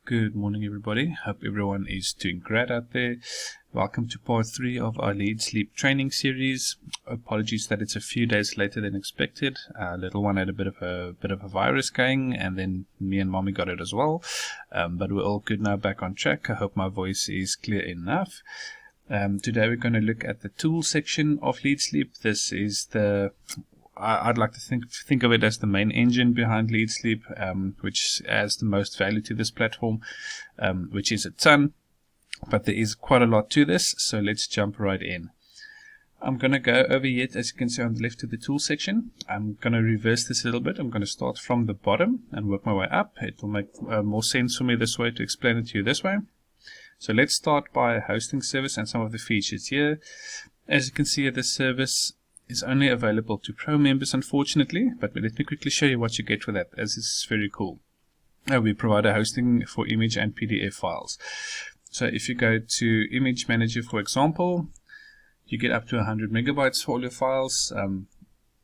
Good morning, everybody. Hope everyone is doing great out there. Welcome to part 3 of our LeadsLeap training series. Apologies that it's a few days later than expected. Little one had a bit of a virus going, and then me and mommy got it as well. But we're all good now, back on track. I hope my voice is clear enough. Today we're going to look at the tools section of LeadsLeap. This is I'd like to think of it as the main engine behind LeadsLeap, which adds the most value to this platform, which is a ton, but there is quite a lot to this, so let's jump right in. I'm going to go over here, as you can see on the left, to the tools section. I'm going to reverse this a little bit. I'm going to start from the bottom and work my way up. It will make more sense for me this way to explain it to you this way. So let's start by a hosting service and some of the features here. As you can see, this service is only available to Pro members, unfortunately, but let me quickly show you what you get for that, as this is very cool. We provide a hosting for image and PDF files. So if you go to Image Manager, for example, you get up to 100 megabytes for all your files.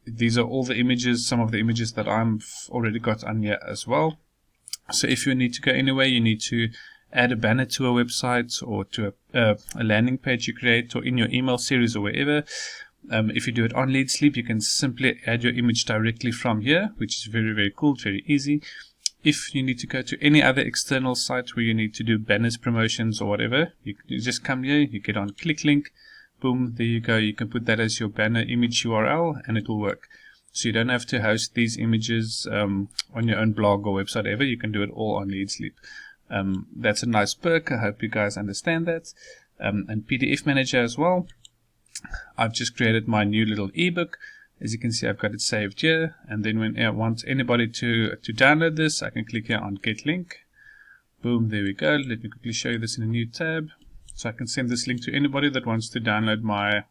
These are all the images, some of the images that I've already got on here as well. So if you need to go anywhere, you need to add a banner to a website or to a landing page you create, or in your email series or wherever. If you do it on LeadsLeap, you can simply add your image directly from here, which is very, very cool, very easy. If you need to go to any other external site where you need to do banners, promotions, or whatever, you just come here, you get on click link, boom, there you go. You can put that as your banner image URL and it will work. So you don't have to host these images on your own blog or website ever. You can do it all on LeadsLeap. That's a nice perk. I hope you guys understand that. And PDF Manager as well. I've just created my new little ebook. As you can see, I've got it saved here, and then when I want anybody to download this, I can click here on get link. Boom, there we go. Let me quickly show you this in a new tab. So I can send this link to anybody that wants to download my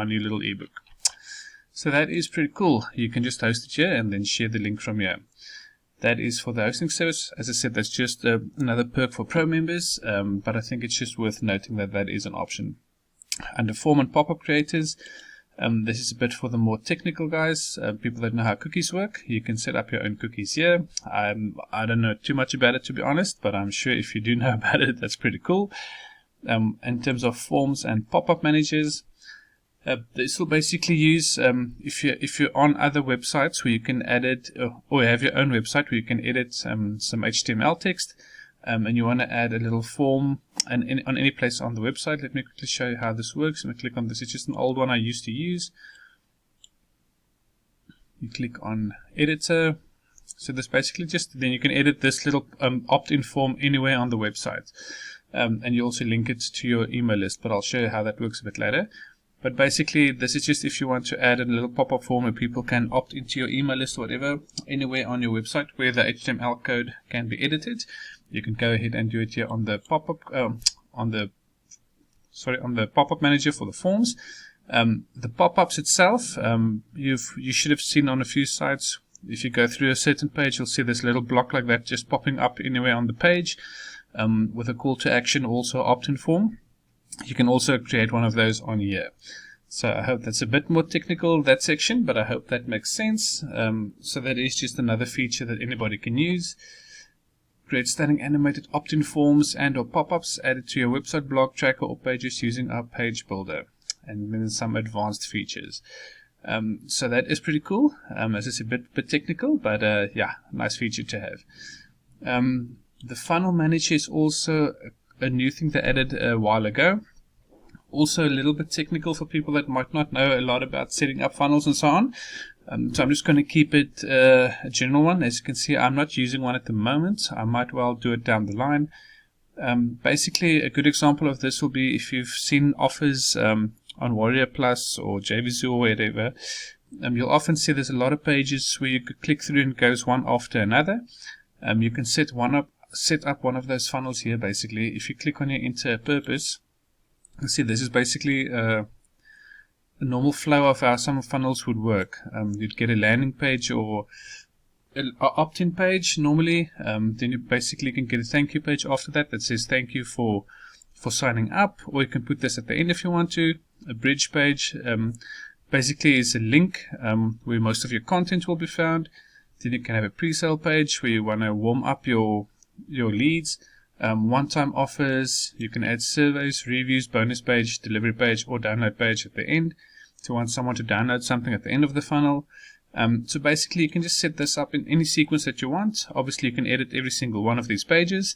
new little ebook. So that is pretty cool. You can just host it here and then share the link from here. That is for the hosting service. As I said, that's just another perk for Pro members, but I think it's just worth noting that that is an option. Under form and pop-up creators, this is a bit for the more technical guys, people that know how cookies work. You can set up your own cookies here. I don't know too much about it, to be honest, but I'm sure if you do know about it, that's pretty cool. In terms of forms and pop-up managers, this will basically use if you're on other websites where you can edit, or have your own website where you can edit some HTML text, and you want to add a little form on any place on the website. Let me quickly show you how this works. I'm going to click on this. It's just an old one I used to use. You click on editor. So this basically then you can edit this little opt-in form anywhere on the website. And you also link it to your email list, but I'll show you how that works a bit later. But basically, this is just if you want to add a little pop-up form where people can opt into your email list or whatever, anywhere on your website where the HTML code can be edited. You can go ahead and do it here on the pop-up on the pop-up manager for the forms. The pop-ups itself, you should have seen on a few sites. If you go through a certain page, you'll see this little block like that just popping up anywhere on the page, with a call to action, also opt-in form. You can also create one of those on here. So I hope that's a bit more technical, that section, but I hope that makes sense. So that is just another feature that anybody can use. Create stunning animated opt-in forms and or pop-ups added to your website, blog, tracker, or pages using our page builder. And then some advanced features. So that is pretty cool. As I said, a bit technical, but yeah, nice feature to have. The funnel manager is also a new thing they added a while ago. Also a little bit technical for people that might not know a lot about setting up funnels and so on. So I'm just going to keep it a general one. As you can see, I'm not using one at the moment. I might well do it down the line. Basically, a good example of this will be if you've seen offers on Warrior Plus or JVZoo or whatever. You'll often see there's a lot of pages where you could click through and it goes one after another. You can set up one of those funnels here. Basically, if you click on your enter a purpose, you see this is basically a normal flow of how some funnels would work. You'd get a landing page or an opt-in page normally. Then you basically can get a thank you page after that says thank you for signing up, or you can put this at the end if you want to. A bridge page basically is a link where most of your content will be found. Then you can have a pre-sale page where you want to warm up your leads. one-time offers. You can add surveys, reviews, bonus page, delivery page, or download page at the end. So you want someone to download something at the end of the funnel. So basically you can just set this up in any sequence that you want. Obviously you can edit every single one of these pages.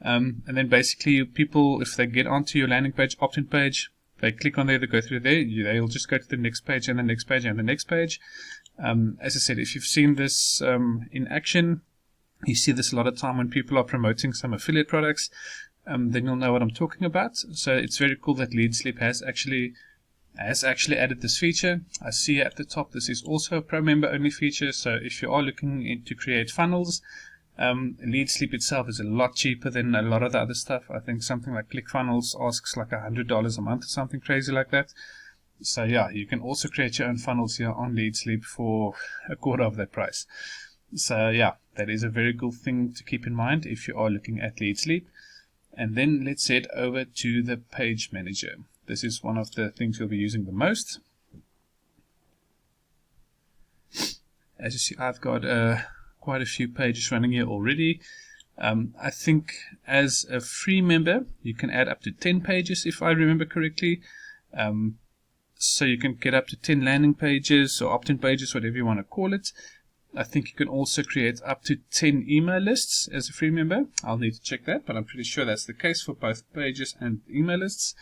And then basically people, if they get onto your landing page, opt-in page, they click on there, they go through there, they'll just go to the next page and the next page and the next page. As I said, if you've seen this in action, you see this a lot of time when people are promoting some affiliate products, then you'll know what I'm talking about. So it's very cool that LeadsLeap has actually added this feature. I see at the top this is also a pro member only feature, so if you are looking to create funnels, LeadsLeap itself is a lot cheaper than a lot of the other stuff. I think something like ClickFunnels asks like $100 a month or something crazy like that. So yeah, you can also create your own funnels here on LeadsLeap for a quarter of that price. So yeah, that is a very cool thing to keep in mind if you are looking at LeadsLeap. And then let's head over to the page manager. This is one of the things you'll be using the most. As you see, I've got quite a few pages running here already. I think as a free member, you can add up to 10 pages if I remember correctly. So you can get up to 10 landing pages or opt-in pages, whatever you want to call it. I think you can also create up to 10 email lists as a free member. I'll need to check that, but I'm pretty sure that's the case for both pages and email lists.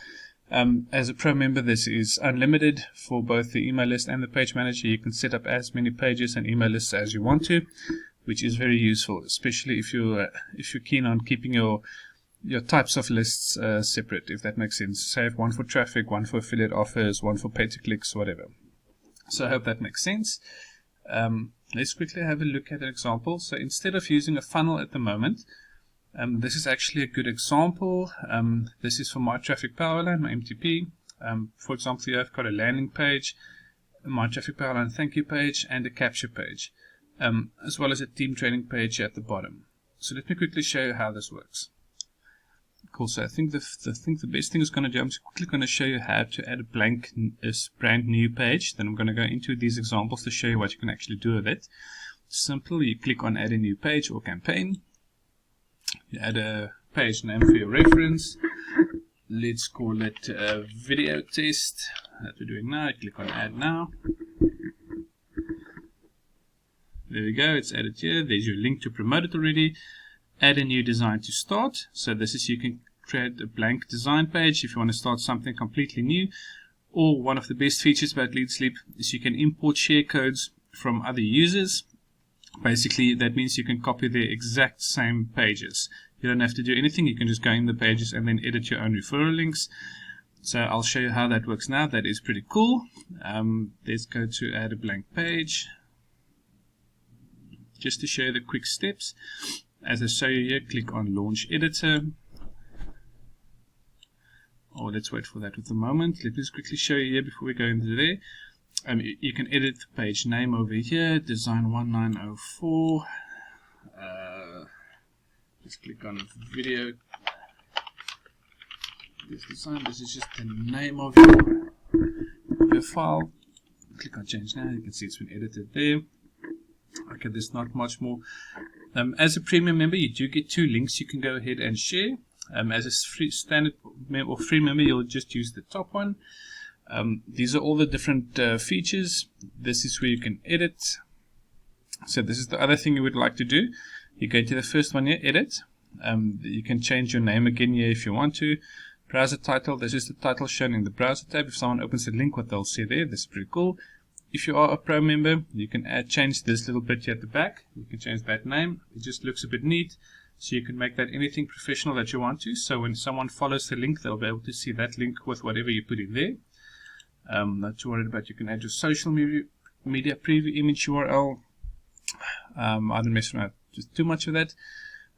As a pro member, this is unlimited for both the email list and the page manager. You can set up as many pages and email lists as you want to, which is very useful, especially if you're keen on keeping your types of lists separate, if that makes sense. Say one for traffic, one for affiliate offers, one for pay-to-clicks, whatever. So I hope that makes sense. Let's quickly have a look at an example. So instead of using a funnel at the moment, this is actually a good example. This is for my traffic powerline, my MTP. For example, here I've got a landing page, my traffic powerline thank you page, and a capture page, as well as a team training page at the bottom. So let me quickly show you how this works. Cool. So I think the best thing is going to do, I'm just quickly going to show you how to add a blank, brand new page. Then I'm going to go into these examples to show you what you can actually do with it. Simple. You click on add a new page or campaign. You add a page name for your reference. Let's call it a video test that we're doing now. Click on add now. There we go. It's added here. There's your link to promote it already. Add a new design to start. So this is, you can create a blank design page if you want to start something completely new. Or one of the best features about LeadsLeap is you can import share codes from other users. Basically, that means you can copy the exact same pages. You don't have to do anything. You can just go in the pages and then edit your own referral links. So I'll show you how that works now. That is pretty cool. Let's go to add a blank page. Just to show you the quick steps. As I show you here, click on Launch Editor. Oh, let's wait for that at the moment. Let me just quickly show you here before we go into there. You can edit the page name over here, Design 1904. Just click on Video. This design. This is just the name of your file. Click on Change Now. You can see it's been edited there. Okay, there's not much more. As a premium member, you do get 2 links you can go ahead and share. As a standard or free member, you'll just use the top one. These are all the different features. This is where you can edit. So this is the other thing you would like to do. You go to the first one here, edit. You can change your name again here if you want to. Browser title, this is the title shown in the browser tab. If someone opens the link, what they'll see there, this is pretty cool. If you are a pro member, you can change this little bit here at the back. You can change that name. It just looks a bit neat. So you can make that anything professional that you want to. So when someone follows the link, they'll be able to see that link with whatever you put in there. Not too worried about. You can add your social media preview image URL. I don't mess around just too much of that.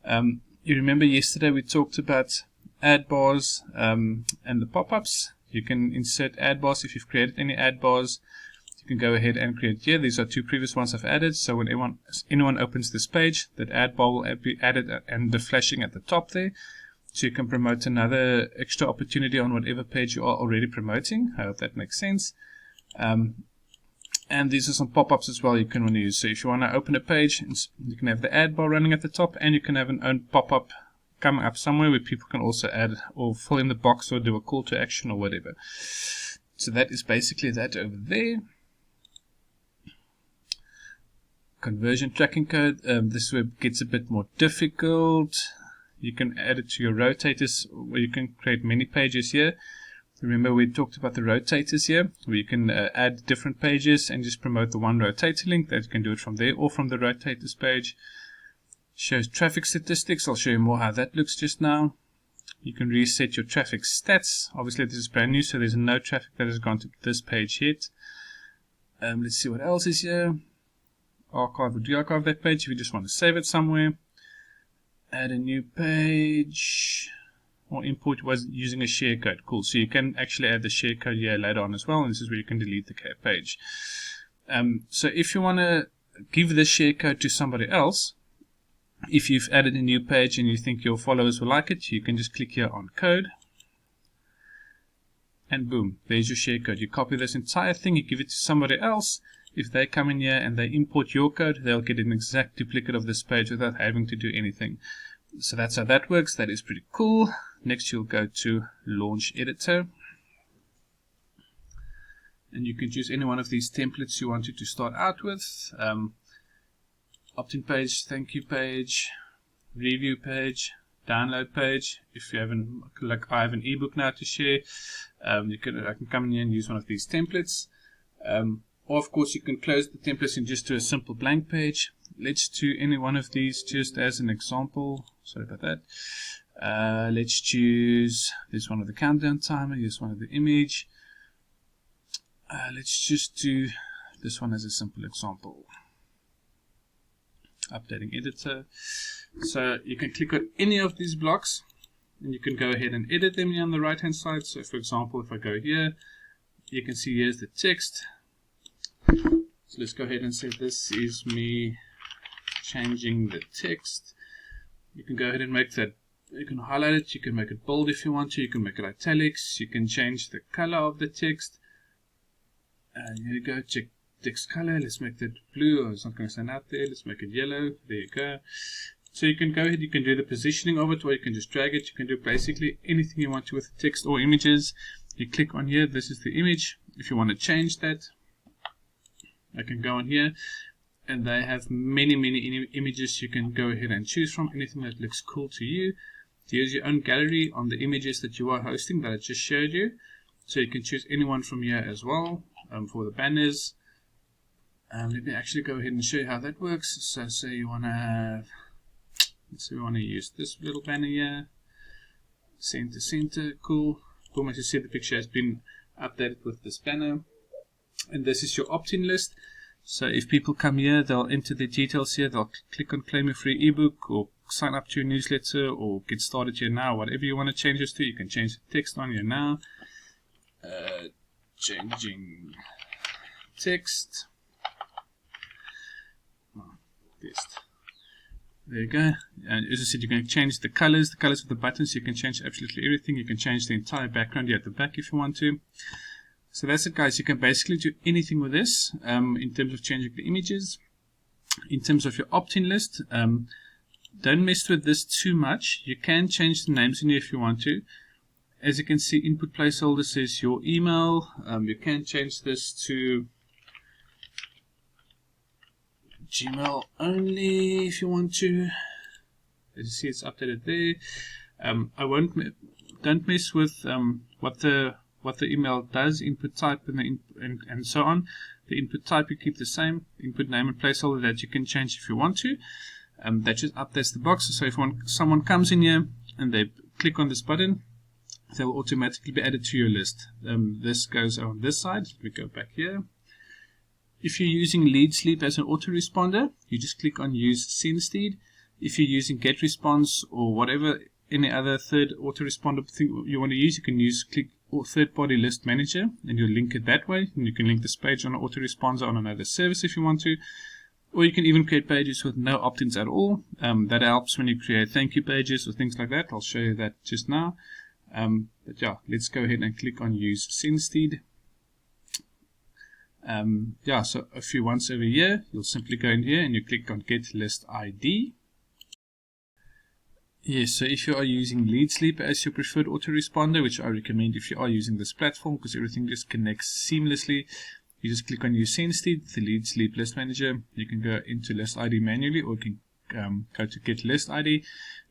You remember yesterday we talked about ad bars and the pop-ups. You can insert ad bars if you've created any ad bars. You can go ahead and create here. These are 2 previous ones I've added. So when anyone opens this page, that ad bar will be added and the flashing at the top there. So you can promote another extra opportunity on whatever page you are already promoting. I hope that makes sense. And these are some pop-ups as well you can use. So if you want to open a page, you can have the ad bar running at the top, and you can have an own pop-up come up somewhere where people can also add or fill in the box or do a call to action or whatever. So that is basically that over there. Conversion tracking code. This is where it gets a bit more difficult. You can add it to your rotators, where you can create many pages here. Remember we talked about the rotators here, where you can add different pages and just promote the one rotator link. That you can do it from there or from the rotators page. Shows traffic statistics. I'll show you more how that looks just now. You can reset your traffic stats. Obviously this is brand new, so there's no traffic that has gone to this page yet. Let's see what else is here. Archive or de-archive that page if you just want to save it somewhere. Add a new page, or import was using a share code. Cool. So you can actually add the share code here later on as well, and this is where you can delete the page. So if you want to give this share code to somebody else, if you've added a new page and you think your followers will like it, you can just click here on code, and boom, there's your share code. You copy this entire thing, you give it to somebody else. If they come in here and they import your code, they'll get an exact duplicate of this page without having to do anything. So that's how that works. That is pretty cool. Next you'll go to Launch Editor. And you can choose any one of these templates you wanted to start out with. Opt-in page, thank you page, review page, download page. If you haven't, like I have an ebook now to share, I can come in here and use one of these templates. Or of course you can close the templates and just do a simple blank page. Let's do any one of these just as an example. Sorry about that. Let's choose this one of the countdown timer, here's one of the image. Let's just do this one as a simple example. Updating editor. So you can click on any of these blocks and you can go ahead and edit them here on the right hand side. So for example, if I go here, you can see here's the text. So let's go ahead and say this is me changing the text. You can go ahead and make that, you can highlight it, you can make it bold if you want to, you can make it italics, you can change the color of the text. And here you go, check text color, let's make that blue, or it's not going to stand out there, let's make it yellow, there you go. So you can go ahead, you can do the positioning of it, or you can just drag it, you can do basically anything you want to with text or images. You click on here, this is the image. If you want to change that, I can go on here and they have many images you can go ahead and choose from, anything that looks cool to you. Here's your own gallery on the images that you are hosting that I just showed you, so you can choose any one from here as well. For the banners, let me actually go ahead and show you how that works. So say you want to have, let's say we want to use this little banner here, center, cool. Boom, as you see the picture has been updated with this banner. And this is your opt-in list. So if people come here, they'll enter their details here, they'll click on claim a free ebook or sign up to your newsletter or get started here now, whatever you want to change this to. You can change the text on here now. Changing text. Text. There you go. And as I said, you can change the colors of the buttons. You can change absolutely everything. You can change the entire background here at the back if you want to. So that's it, guys. You can basically do anything with this in terms of changing the images. In terms of your opt-in list, don't mess with this too much. You can change the names in here if you want to. As you can see, input placeholder says your email. You can change this to Gmail only if you want to. As you see, it's updated there. Don't mess with what the email does, input type and so on. The input type you keep the same, input name and placeholder that you can change if you want to. That just updates the box. So if someone comes in here and they click on this button, they will automatically be added to your list. This goes on this side. Let me go back here. If you're using LeadsLeap as an autoresponder, you just click on use SendSteed. If you're using GetResponse or whatever, any other third autoresponder thing you want to use, you can click third-party list manager and you'll link it that way. And you can link this page on an autoresponder on another service if you want to. Or you can even create pages with no opt-ins at all. That helps when you create thank you pages or things like that. I'll show you that just now. But yeah, let's go ahead and click on use SendSteed. Yeah, so if you once over here, you'll simply go in here and you click on get list ID. Yes, so if you are using LeadsLeap as your preferred autoresponder, which I recommend if you are using this platform because everything just connects seamlessly, you just click on Use SendSleep, the LeadsLeap List Manager. You can go into List ID manually, or you can go to Get List ID.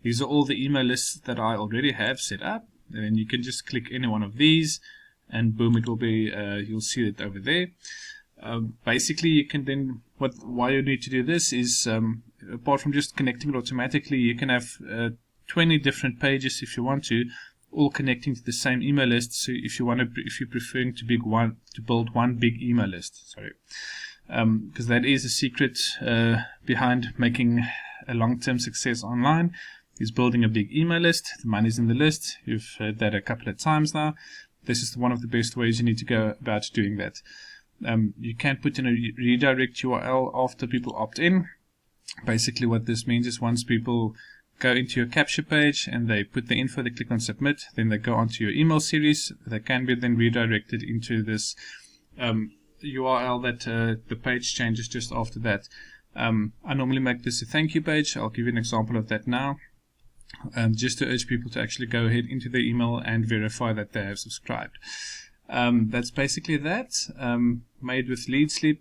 These are all the email lists that I already have set up, and then you can just click any one of these, and boom, it will be. You'll see it over there. Basically, you can then why you need to do this is apart from just connecting it automatically, you can have 20 different pages if you want to, all connecting to the same email list. So if you're preferring to build one big email list, sorry, because that is a secret behind making a long-term success online, is building a big email list. The money's in the list. You've heard that a couple of times now. This is one of the best ways you need to go about doing that. You can put in a redirect URL after people opt in. Basically what this means is once people go into your capture page and they put the info, they click on submit, then they go onto your email series, they can be then redirected into this URL that the page changes just after that. I normally make this a thank you page. I'll give you an example of that now. Just to urge people to actually go ahead into their email and verify that they have subscribed. That's basically that. Made with LeadsLeap.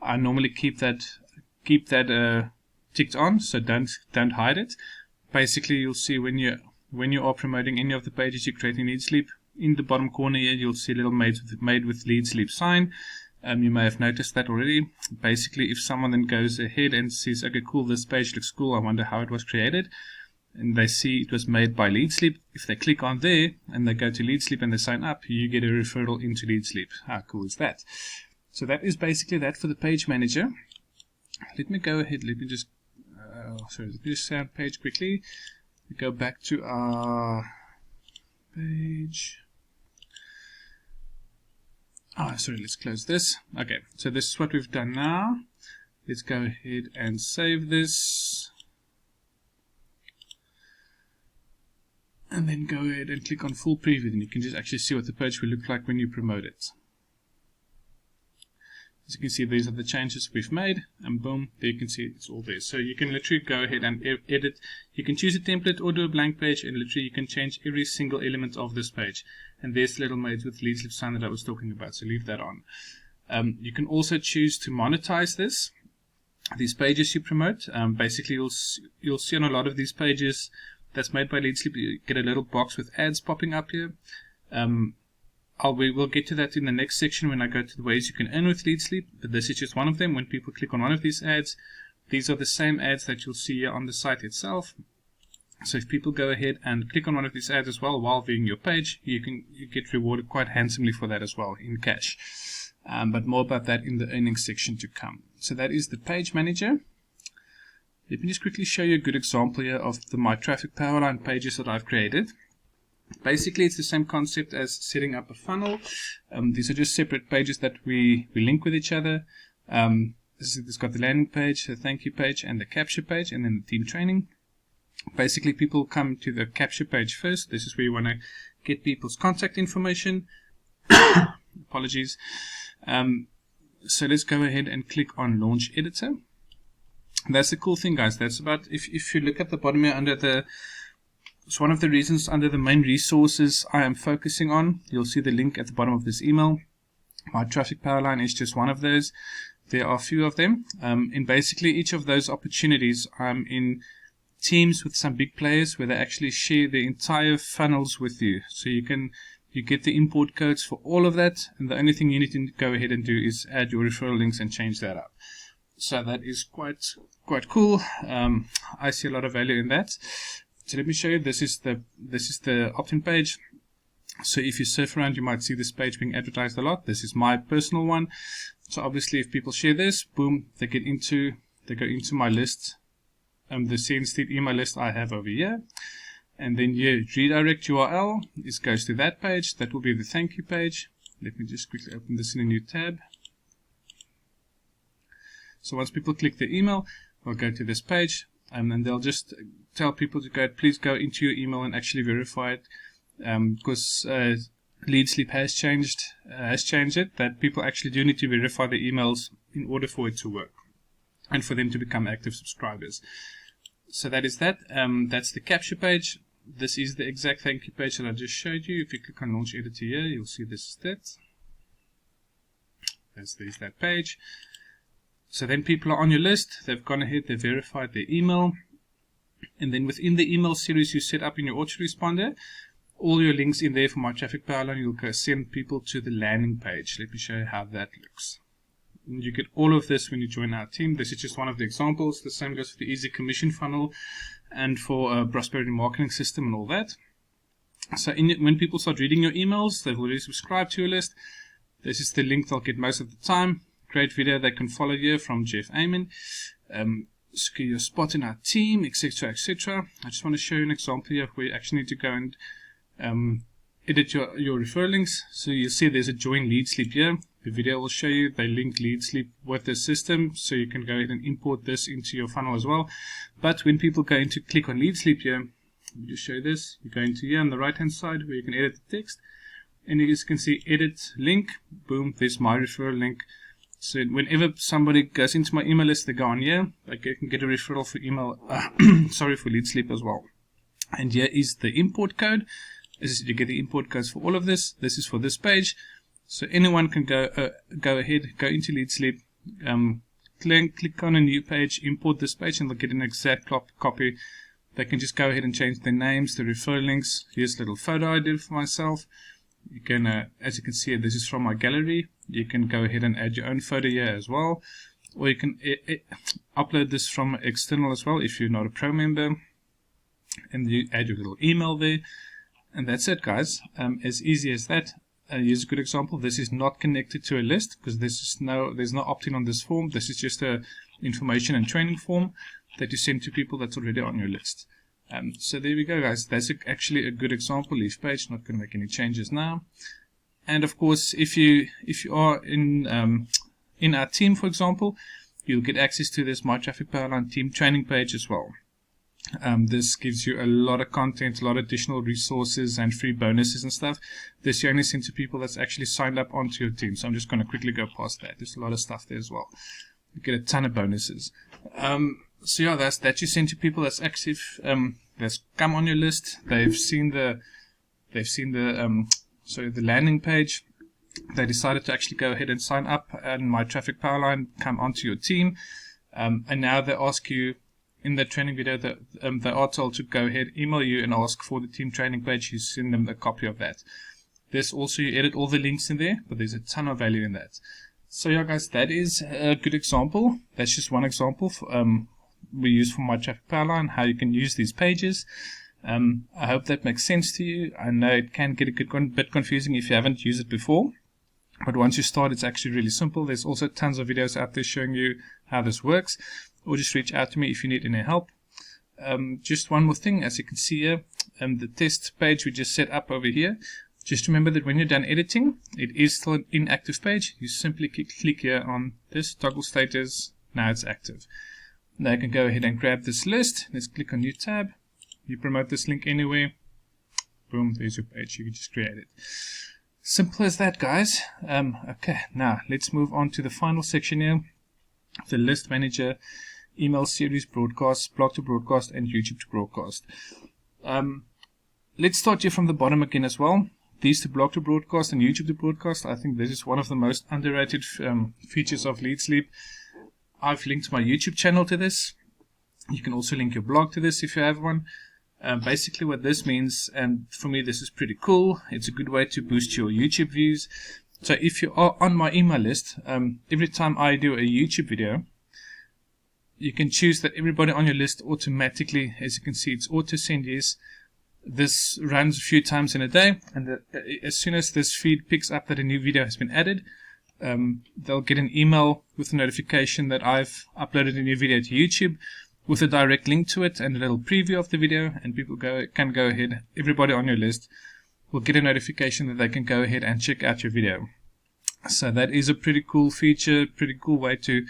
I normally keep that ticked on, so don't hide it. Basically, you'll see when you are promoting any of the pages you create in LeadsLeap, in the bottom corner here, you'll see a little made with LeadsLeap sign. You may have noticed that already. Basically, if someone then goes ahead and says, okay, cool, this page looks cool, I wonder how it was created, and they see it was made by LeadsLeap, if they click on there and they go to LeadsLeap and they sign up, you get a referral into LeadsLeap. How cool is that? So that is basically that for the page manager. Let me go ahead, let me just say our page quickly. We go back to our page. Let's close this. Okay, so this is what we've done now. Let's go ahead and save this. And then go ahead and click on full preview, and you can just actually see what the page will look like when you promote it. As you can see, these are the changes we've made, and boom, there you can see it's all there. So you can literally go ahead and edit. You can choose a template or do a blank page, and literally you can change every single element of this page. And there's the little made with LeadsLeap sign that I was talking about, so leave that on. You can also choose to monetize these pages you promote. Basically, you'll see on a lot of these pages that's made by LeadsLeap, you get a little box with ads popping up here. We will get to that in the next section when I go to the ways you can earn with LeadsLeap, but this is just one of them. When people click on one of these ads, these are the same ads that you'll see here on the site itself. So if people go ahead and click on one of these ads as well while viewing your page, you get rewarded quite handsomely for that as well in cash. But more about that in the earnings section to come. So that is the page manager. Let me just quickly show you a good example here of my traffic powerline pages that I've created. Basically, it's the same concept as setting up a funnel. These are just separate pages that we link with each other. It's got the landing page, the thank you page, and the capture page, and then the team training. Basically, people come to the capture page first. This is where you want to get people's contact information. Apologies. So let's go ahead and click on Launch Editor. That's the cool thing, guys. That's about, if you look at the bottom here it's one of the reasons under the main resources I am focusing on. You'll see the link at the bottom of this email. My traffic powerline is just one of those. There are a few of them. In basically each of those opportunities, I'm in teams with some big players where they actually share the entire funnels with you. So you get the import codes for all of that, and the only thing you need to go ahead and do is add your referral links and change that up. So that is quite cool. I see a lot of value in that. So let me show you. This is the opt-in page. So if you surf around, you might see this page being advertised a lot. This is my personal one. So obviously, if people share this, boom, they go into my list, the SendSleep email list I have over here. And then your redirect URL goes to that page. That will be the thank you page. Let me just quickly open this in a new tab. So once people click the email, they'll go to this page, and then they'll just tell people to please go into your email and actually verify it, because LeadsLeap has changed it, that people actually do need to verify the emails in order for it to work and for them to become active subscribers. So that is that. That's the capture page. This is the exact thank you page that I just showed you. If you click on Launch Editor here, you'll see this is that. There's that page. So then people are on your list. They've gone ahead, they've verified their email. And then within the email series you set up in your Autoresponder, all your links in there for My Traffic Powerline, you'll go send people to the landing page. Let me show you how that looks. And you get all of this when you join our team. This is just one of the examples. The same goes for the Easy Commission Funnel and for a Prosperity Marketing System and all that. So when people start reading your emails, they've already subscribed to your list. This is the link they'll get most of the time. Great video they can follow here from Jeff Amen. Secure your spot in our team, etc., etc. I just want to show you an example here where you actually need to go and edit your referral links. So you'll see there's a join LeadsLeap here. The video will show you they link LeadsLeap with the system, so you can go ahead and import this into your funnel as well. But when people go into click on LeadsLeap here, let me just show you this. You go into here on the right hand side where you can edit the text, and you can see edit link. Boom, there's my referral link. So whenever somebody goes into my email list, they go on here, they can get a referral for email, for LeadsLeap as well. And here is the import code. As I said, you get the import codes for all of this. This is for this page. So anyone can go ahead, go into LeadsLeap, click on a new page, import this page, and they'll get an exact copy. They can just go ahead and change their names, the referral links. Here's a little photo I did for myself. You can, as you can see, this is from my gallery. You can go ahead and add your own photo here as well, or you can upload this from external as well if you're not a pro member, and you add your little email there, and that's it, guys. As easy as that. Here's a good example. This is not connected to a list because there's no opt-in on this form. This is just a information and training form that you send to people that's already on your list. So there we go, guys. That's actually a good example. Leave page. Not going to make any changes now. And of course, if you are in our team, for example, you'll get access to this My Traffic Powerline team training page as well. This gives you a lot of content, a lot of additional resources and free bonuses and stuff. This you only send to people that's actually signed up onto your team. So I'm just going to quickly go past that. There's a lot of stuff there as well. You get a ton of bonuses. So yeah, that you send to people that's active, that's come on your list. They've seen the landing page. They decided to actually go ahead and sign up and My Traffic Powerline, come onto your team, and now they ask you in that training video that they are told to go ahead, email you and ask for the team training page. You send them a copy of that. This also, you edit all the links in there, but there's a ton of value in that. So yeah, guys, that is a good example. That's just one example we use for My Traffic Powerline, how you can use these pages. I hope that makes sense to you. I know it can get a bit confusing if you haven't used it before, but once you start, it's actually really simple. There's also tons of videos out there showing you how this works, or just reach out to me if you need any help. Just one more thing, as you can see here, the test page we just set up over here. Just remember that when you're done editing, it is still an inactive page. You simply click here on this, toggle status, now it's active. Now you can go ahead and grab this list. Let's click on new tab. You promote this link anywhere. Boom, there's your page. You can just create it. Simple as that, guys. Okay, now let's move on to the final section here. The list manager, email series, broadcast, blog to broadcast, and YouTube to broadcast. Let's start here from the bottom again as well. These two, blog to broadcast and YouTube to broadcast, I think this is one of the most underrated features of LeadsLeap. I've linked my YouTube channel to this. You can also link your blog to this if you have one. Basically what this means, and for me this is pretty cool, it's a good way to boost your YouTube views. So if you are on my email list, every time I do a YouTube video, you can choose that everybody on your list automatically, as you can see, it's auto send yes. This runs a few times in a day, and as soon as this feed picks up that a new video has been added, they'll get an email with a notification that I've uploaded a new video to YouTube with a direct link to it and a little preview of the video, and people can go ahead, everybody on your list will get a notification that they can go ahead and check out your video. So that is a pretty cool feature, pretty cool way to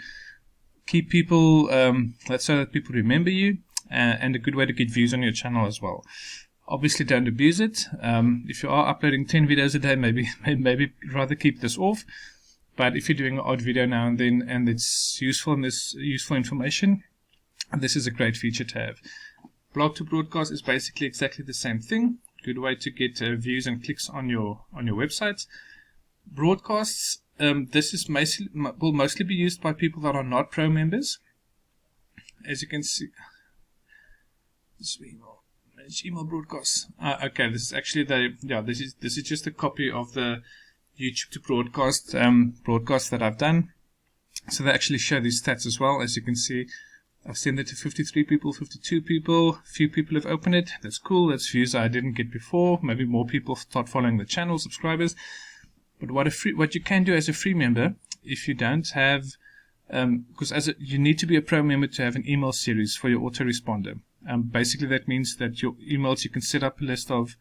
keep people, so that people remember you, and a good way to get views on your channel as well. Obviously don't abuse it. If you are uploading 10 videos a day, maybe rather keep this off. But if you're doing an odd video now and then and it's useful and there's useful information, And this is a great feature to have. Blog to broadcast is basically exactly the same thing. Good way to get views and clicks on your website. Broadcasts, this is will mostly be used by people that are not pro members. As you can see, manage email broadcasts. Okay, this is actually this is just a copy of the YouTube to broadcast broadcast that I've done. So they actually show these stats as well. As you can see, I've sent it to 53 people, 52 people. Few people have opened it. That's cool. That's views I didn't get before. Maybe more people start following the channel, subscribers. But what you can do as a free member, if you don't have, because you need to be a pro member to have an email series for your autoresponder. Basically, that means that your emails, you can set up a list of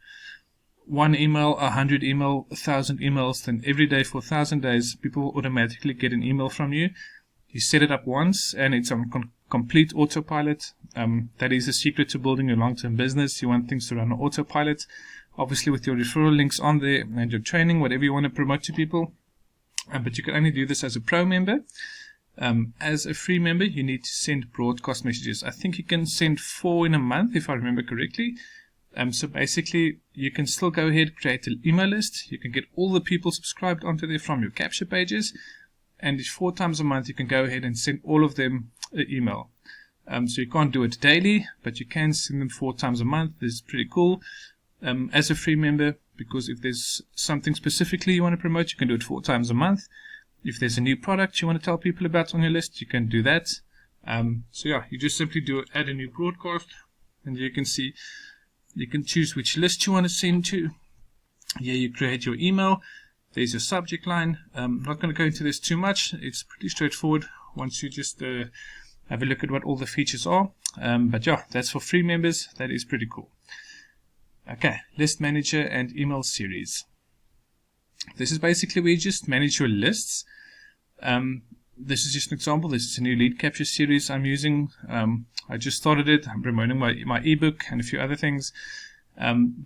1 email, 100 email, 1,000 emails. Then every day for 1,000 days, people will automatically get an email from you. You set it up once, and it's on complete autopilot. That is the secret to building a long-term business. You want things to run on autopilot. Obviously, with your referral links on there and your training, whatever you want to promote to people. But you can only do this as a pro member. As a free member, you need to send broadcast messages. I think you can send 4 in a month, if I remember correctly. So basically, you can still go ahead, create an email list. You can get all the people subscribed onto there from your capture pages. And 4 times a month, you can go ahead and send all of them an email. So you can't do it daily, but you can send them 4 times a month. This is pretty cool. As a free member, because if there's something specifically you want to promote, you can do it 4 times a month. If there's a new product you want to tell people about on your list, you can do that. So yeah, you just simply add a new broadcast, and you can see, you can choose which list you want to send to. Here you create your email. There's your subject line. I'm not going to go into this too much. It's pretty straightforward once you just have a look at what all the features are. But yeah, that's for free members. That is pretty cool. Okay, list manager and email series. This is basically where you just manage your lists. This is just an example. This is a new lead capture series I'm using. I just started it. I'm promoting my ebook and a few other things.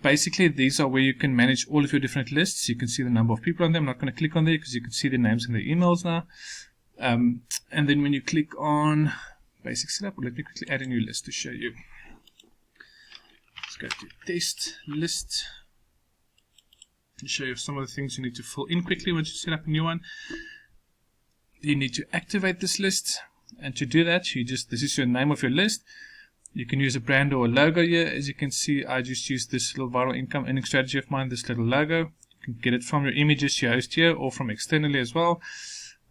Basically, these are where you can manage all of your different lists. You can see the number of people on them. I'm not going to click on there because you can see the names and the emails now. And then when you click on basic setup, let me quickly add a new list to show you. Let's go to test list and show you some of the things you need to fill in quickly once you set up a new one. You need to activate this list, and to do that, this is your name of your list. You can use a brand or a logo here. As you can see, I just used this little viral income earning strategy of mine, this little logo. You can get it from your images you host here or from externally as well.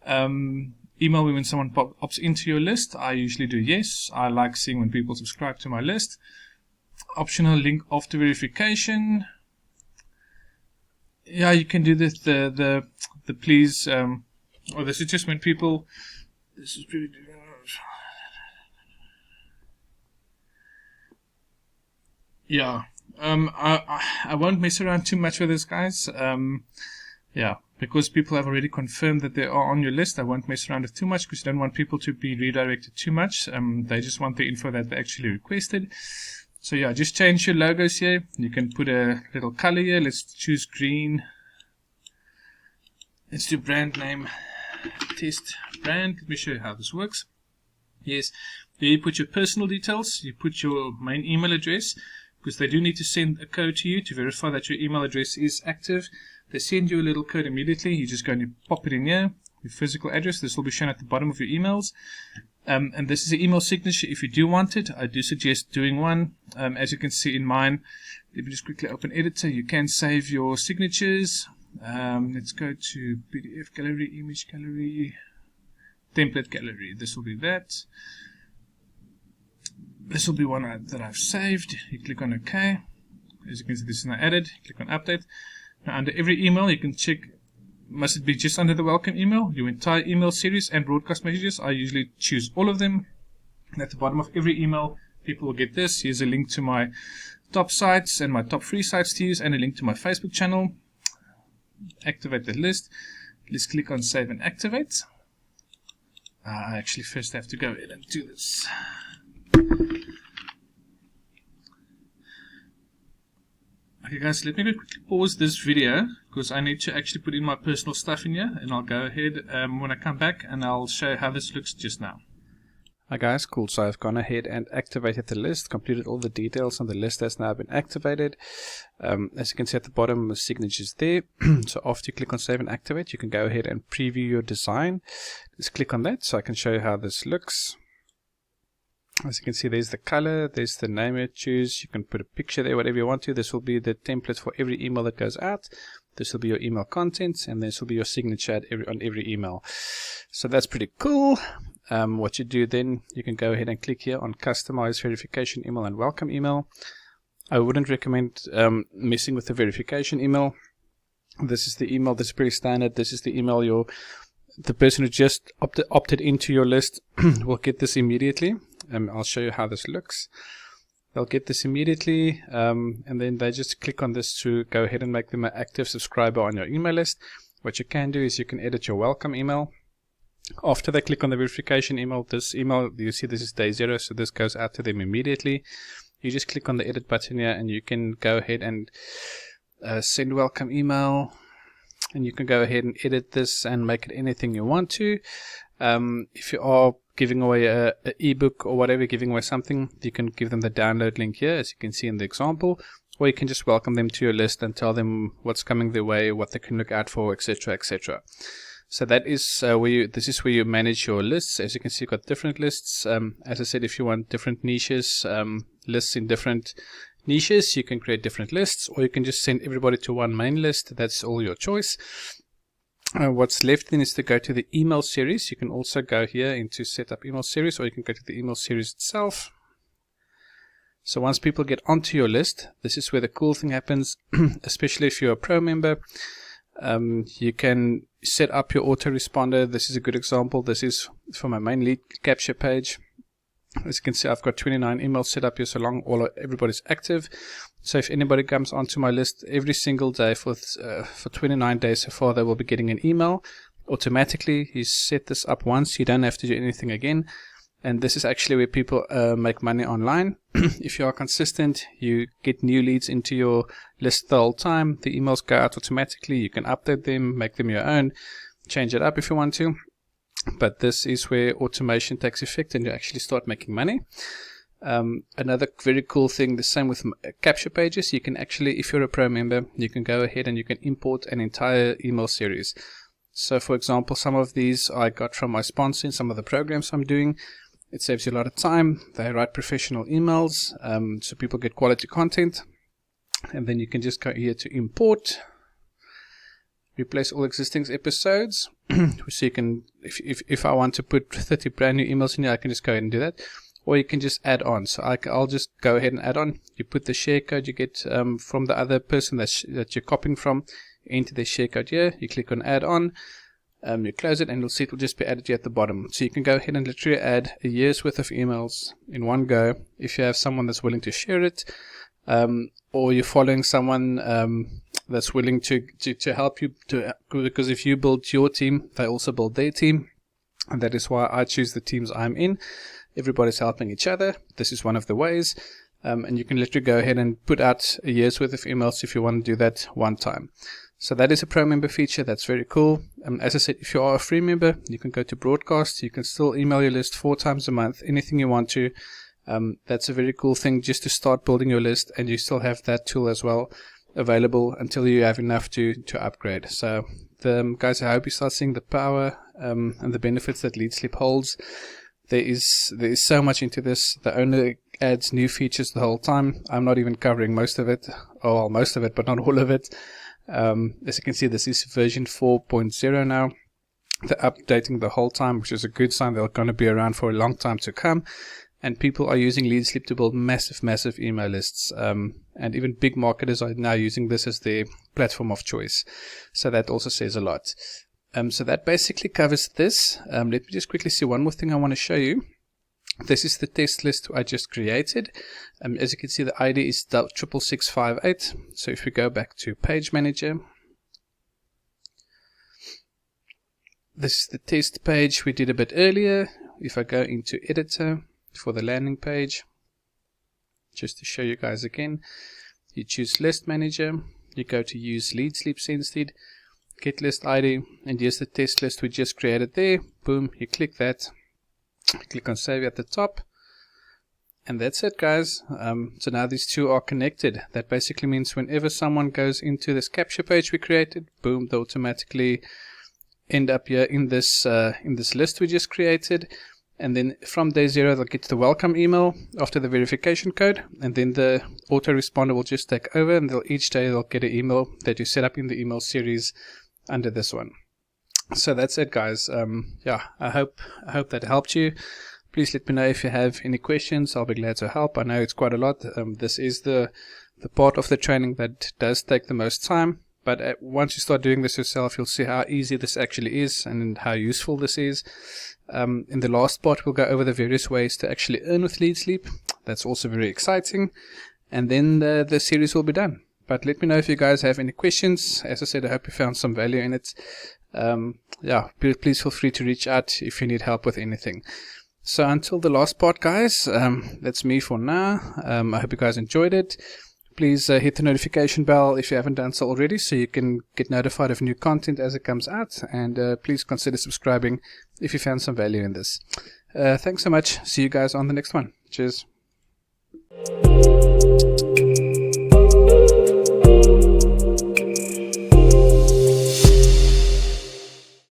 Email me when someone opts into your list. I usually do yes. I like seeing when people subscribe to my list. Optional link after verification. Yeah, you can do this. The please. This is just when people. This is pretty. Yeah. I won't mess around too much with this, guys. Yeah, because people have already confirmed that they are on your list. I won't mess around with too much because you don't want people to be redirected too much. They just want the info that they actually requested. So yeah, just change your logos here. You can put a little color here. Let's choose green. Let's do brand name, test brand. Let me show you how this works. Yes, here you put your personal details. You put your main email address, because they do need to send a code to you to verify that your email address is active. They send you a little code immediately. You're just going to pop it in here. Your physical address. This will be shown at the bottom of your emails. And this is an email signature. If you do want it, I do suggest doing one. As you can see in mine, let me just quickly open editor. You can save your signatures. Let's go to PDF gallery, image gallery, template gallery. This will be that. This will be one that I've saved. You click on OK. As you can see, this is now added. Click on update. Now under every email, you can check, must it be just under the welcome email, your entire email series and broadcast messages. I usually choose all of them. And at the bottom of every email, people will get this. Here's a link to my top sites and my top free sites to use, and a link to my Facebook channel. Activate the list. Let's click on save and activate. I actually first have to go ahead and do this. Okay guys, let me quickly pause this video because I need to actually put in my personal stuff in here, and I'll go ahead when I come back and I'll show you how this looks just now. Hi guys, cool. So I've gone ahead and activated the list, completed all the details on the list that's now been activated. As you can see at the bottom, the signature's there. So after you click on save and activate, you can go ahead and preview your design. Just click on that so I can show you how this looks. As you can see, there's the color, there's the name you choose. You can put a picture there, whatever you want to. This will be the template for every email that goes out. This will be your email contents, and this will be your signature on every email. So that's pretty cool. What you do then, you can go ahead and click here on customize verification email and welcome email. I wouldn't recommend messing with the verification email. This is the email that's pretty standard. This is the email the person who just opted into your list will get this immediately. I'll show you how this looks. They'll get this immediately, and then they just click on this to go ahead and make them an active subscriber on your email list. What you can do is you can edit your welcome email. After they click on the verification email, this email, you see this is day 0, so this goes out to them immediately. You just click on the edit button here and you can go ahead and send welcome email, and you can go ahead and edit this and make it anything you want to. If you are giving away an ebook or whatever, giving away something, you can give them the download link here, as you can see in the example, or you can just welcome them to your list and tell them what's coming their way, what they can look out for, etc., etc. So that is this is where you manage your lists. As you can see, you've got different lists. As I said, if you want different niches, lists in different niches, you can create different lists, or you can just send everybody to one main list. That's all your choice. What's left then is to go to the email series. You can also go here into setup email series, or you can go to the email series itself. So once people get onto your list, this is where the cool thing happens, especially if you're a pro member. You can set up your autoresponder. This is a good example. This is for my main lead capture page. As you can see, I've got 29 emails set up here so long everybody's active. So if anybody comes onto my list every single day for 29 days so far, they will be getting an email automatically. You set this up once, you don't have to do anything again. And this is actually where people make money online. If you are consistent, you get new leads into your list the whole time. The emails go out automatically. You can update them, make them your own, change it up if you want to. But this is where automation takes effect and you actually start making money. Another very cool thing, the same with capture pages. You can actually, if you're a pro member, you can go ahead and you can import an entire email series. So for example, some of these I got from my sponsor in some of the programs I'm doing. It saves you a lot of time. They write professional emails, so people get quality content. And then you can just go here to import, replace all existing episodes. So you can, if I want to put 30 brand new emails in here, I can just go ahead and do that. Or you can just add on. So I'll just go ahead and add on. You put the share code you get from the other person that you're copying from, enter the share code here. You click on add on. You close it and you'll see it will just be added here at the bottom. So you can go ahead and literally add a year's worth of emails in one go if you have someone that's willing to share it, or you're following someone that's willing to help you, because if you build your team, they also build their team, and that is why I choose the teams I'm in. Everybody's helping each other. This is one of the ways, and you can literally go ahead and put out a year's worth of emails if you want to do that one time. So that is a pro member feature. That's very cool. As I said, if you are a free member, you can go to broadcast. You can still email your list 4 times a month, anything you want to. That's a very cool thing just to start building your list, and you still have that tool as well available until you have enough to upgrade. So guys, I hope you start seeing the power and the benefits that LeadsLeap holds. There is so much into this. The owner adds new features the whole time. I'm not even covering most of it. Oh, well, most of it, but not all of it. As you can see, this is version 4.0 now. They're updating the whole time, which is a good sign. They're going to be around for a long time to come. And people are using LeadsLeap to build massive email lists. And even big marketers are now using this as their platform of choice. So that also says a lot. So that basically covers this. Let me just quickly see one more thing I want to show you. This is the test list I just created. As you can see, the ID is 66658. So if we go back to Page Manager, this is the test page we did a bit earlier. If I go into Editor for the landing page, just to show you guys again, you choose List Manager, you go to Use LeadsLeap Senstead, get list ID, and here's the test list we just created there. Boom, you click that. Click on save at the top. And that's it, guys. So now these two are connected. That basically means whenever someone goes into this capture page we created, boom, they automatically end up here in this list we just created. And then from day 0 they'll get the welcome email after the verification code, and then the autoresponder will just take over, and each day they'll get an email that you set up in the email series under this one. So that's it, guys. Yeah, I hope that helped you. Please let me know if you have any questions. I'll be glad to help. I know it's quite a lot. This is the part of the training that does take the most time. But once you start doing this yourself, you'll see how easy this actually is and how useful this is. In the last part, we'll go over the various ways to actually earn with LeadsLeap. That's also very exciting. And then the series will be done. But let me know if you guys have any questions. As I said, I hope you found some value in it. Yeah, please feel free to reach out if you need help with anything. So until the last part, guys, that's me for now. I hope you guys enjoyed it. Please hit the notification bell if you haven't done so already, so you can get notified of new content as it comes out. And please consider subscribing if you found some value in this. Thanks so much. See you guys on the next one. Cheers.